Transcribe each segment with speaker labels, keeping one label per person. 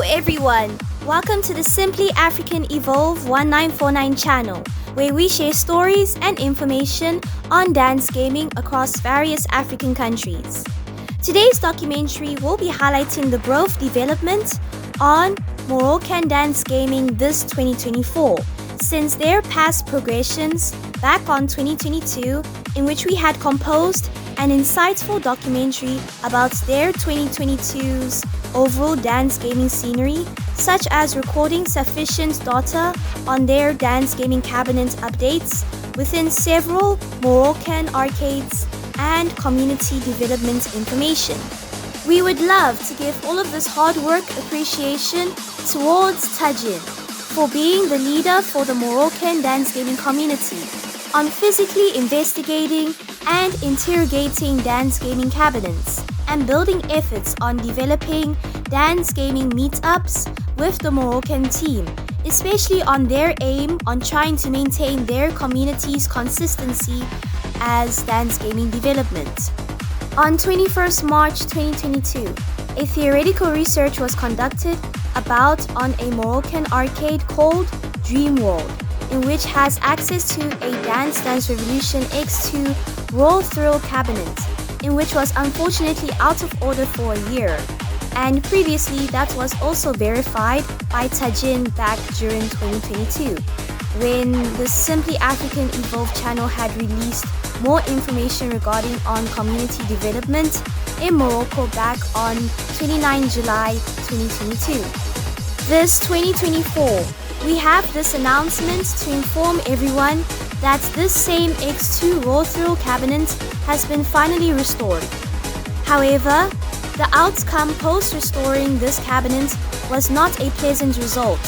Speaker 1: everyone, welcome to the Simply African Evolve 1949 channel, where we share stories and information on dance gaming across various African countries. Today's documentary will be highlighting the growth development on Moroccan Dance Gaming this 2024, since their past progressions back on 2022, in which we had composed an insightful documentary about their 2022's overall dance gaming scenery, such as recording sufficient data on their dance gaming cabinet updates within several Moroccan arcades and community development information. We would love to give all of this hard work appreciation towards Tajine for being the leader for the Moroccan dance gaming community on physically investigating and interrogating dance gaming cabinets and building efforts on developing dance gaming meetups with the Moroccan team, especially on their aim on trying to maintain their community's consistency as dance gaming development. On 21st March 2022, a theoretical research was conducted on a Moroccan arcade called Dream World, in which has access to a Dance Revolution X2 Raw Thrill cabinet, in which was unfortunately out of order for a year. And previously that was also verified by Tajine back during 2022, when the Simply African Evolve channel had released more information regarding on community development in Morocco back on 29 July 2022. This 2024, we have this announcement to inform everyone that this same X2 Raw Thrill cabinet has been finally restored. However, the outcome post-restoring this cabinet was not a pleasant result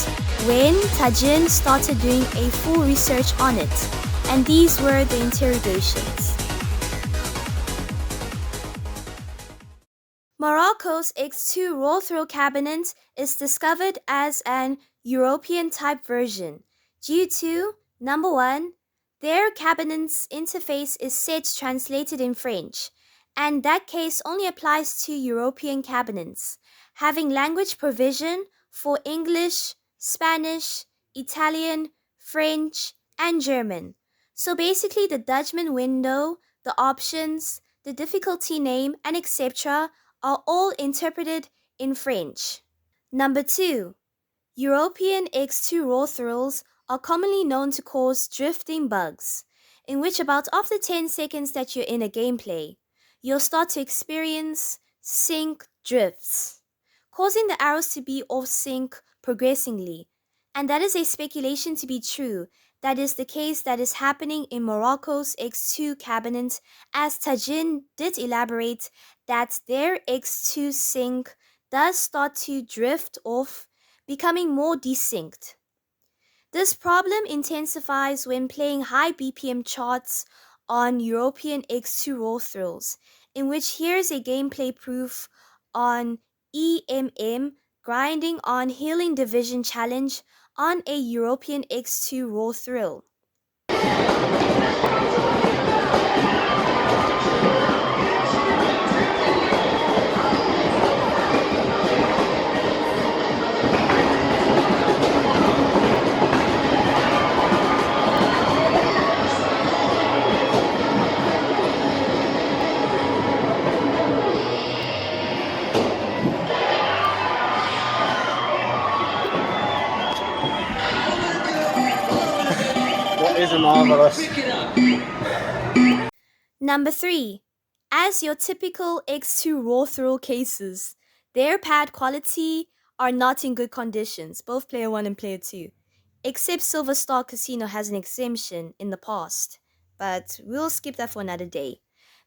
Speaker 1: when Tajine started doing a full research on it, and these were the interrogations. Morocco's X2 Raw Thrill cabinet is discovered as an European type version due to, number one, their cabinet's interface is set translated in French, and that case only applies to European cabinets, having language provision for English, Spanish, Italian, French, and German. So basically the judgment window, the options, the difficulty name, and etc. are all interpreted in French. Number 2. European X2 Raw Thrills are commonly known to cause drifting bugs, in which about after 10 seconds that you're in a gameplay, you'll start to experience sync drifts, causing the arrows to be off sync progressively. And that is a speculation to be true. That is the case that is happening in Morocco's X2 cabinet, as Tajine did elaborate that their X2 sync does start to drift off, becoming more desynced. This problem intensifies when playing high BPM charts on European X2 Raw Thrills, in which here's a gameplay proof on EMM grinding on Healing Division Challenge on a European X2 Raw Thrill.
Speaker 2: Is marvelous.
Speaker 1: Number 3. As your typical X2 Raw Thrill cases, their pad quality are not in good conditions, both player 1 and player 2, except Silver Star Casino has an exemption in the past, but we'll skip that for another day.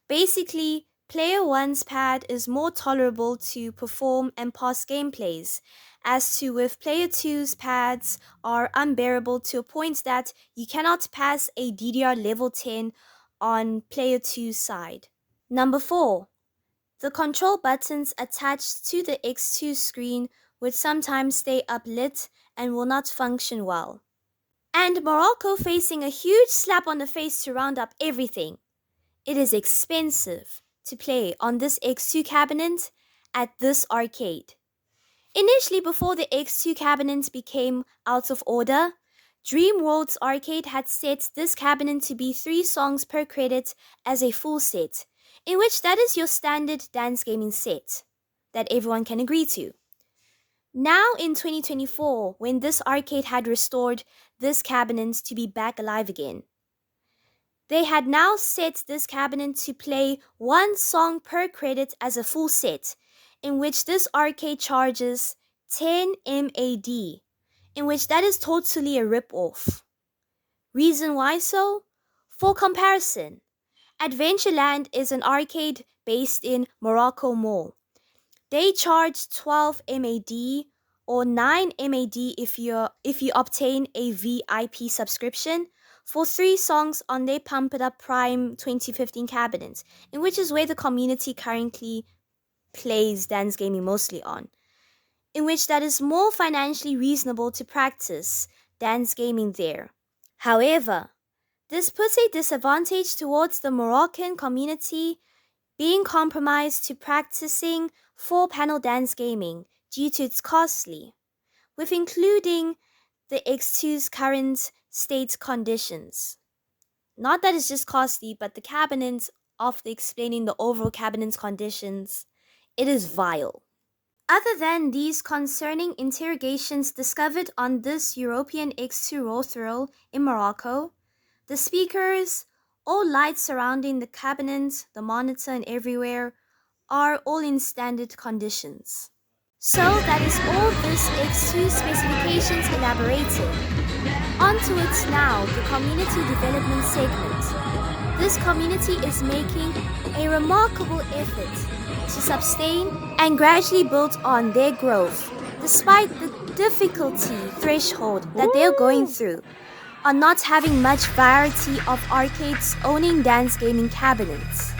Speaker 1: Basically, player 1's pad is more tolerable to perform and pass gameplays, as to with player 2's pads are unbearable to a point that you cannot pass a DDR level 10 on player 2's side. Number 4. The control buttons attached to the X2 screen would sometimes stay uplit and will not function well. And Morocco facing a huge slap on the face to round up everything. It is expensive to play on this X2 cabinet at this arcade. Initially, before the X2 cabinet became out of order, Dream Worlds Arcade had set this cabinet to be 3 songs per credit as a full set, in which that is your standard dance gaming set that everyone can agree to. Now in 2024, when this arcade had restored this cabinet to be back alive again, they had now set this cabinet to play 1 song per credit as a full set, in which this arcade charges 10 MAD, in which that is totally a rip-off. Reason why so? For comparison, Adventureland is an arcade based in Morocco Mall. They charge 12 MAD or 9 MAD if you obtain a VIP subscription for 3 songs on their Pump It Up Prime 2015 cabinet, in which is where the community currently plays dance gaming mostly on, in which that is more financially reasonable to practice dance gaming there. However, this puts a disadvantage towards the Moroccan community being compromised to practicing 4-panel dance gaming due to its costly, with including the X2's current state conditions. Not that it's just costly, but the cabinet, after explaining the overall cabinet's conditions, it is vile. Other than these concerning interrogations discovered on this European X2 raw thrill in Morocco, the speakers, all lights surrounding the cabinet, the monitor and everywhere are all in standard conditions. So that is all this X2 specifications elaborated. On to it now, the community development segment. This community is making a remarkable effort to sustain and gradually build on their growth, despite the difficulty threshold that they're going through on not having much variety of arcades owning dance gaming cabinets.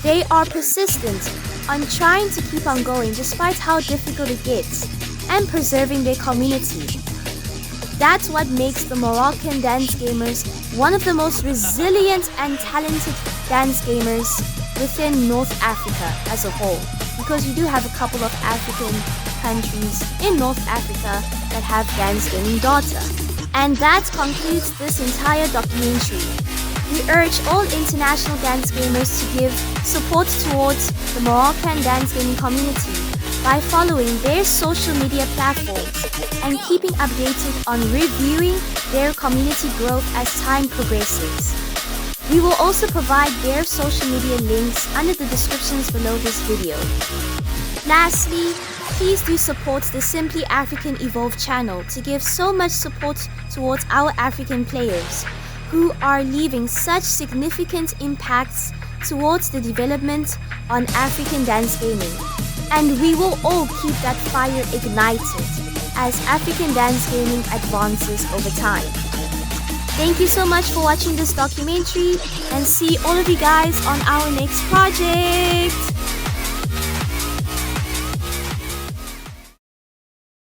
Speaker 1: They are persistent on trying to keep on going despite how difficult it gets and preserving their community. That's what makes the Moroccan Dance Gamers one of the most resilient and talented dance gamers within North Africa as a whole, because you do have a couple of African countries in North Africa that have dance gaming data. And that concludes this entire documentary. We urge all international dance gamers to give support towards the Moroccan dance gaming community by following their social media platforms and keeping updated on reviewing their community growth as time progresses. We will also provide their social media links under the descriptions below this video. Lastly, please do support the Simply African Evolve channel to give so much support towards our African players who are leaving such significant impacts towards the development on African dance gaming. And we will all keep that fire ignited as African dance gaming advances over time. Thank you so much for watching this documentary, and see all of you guys on our next project!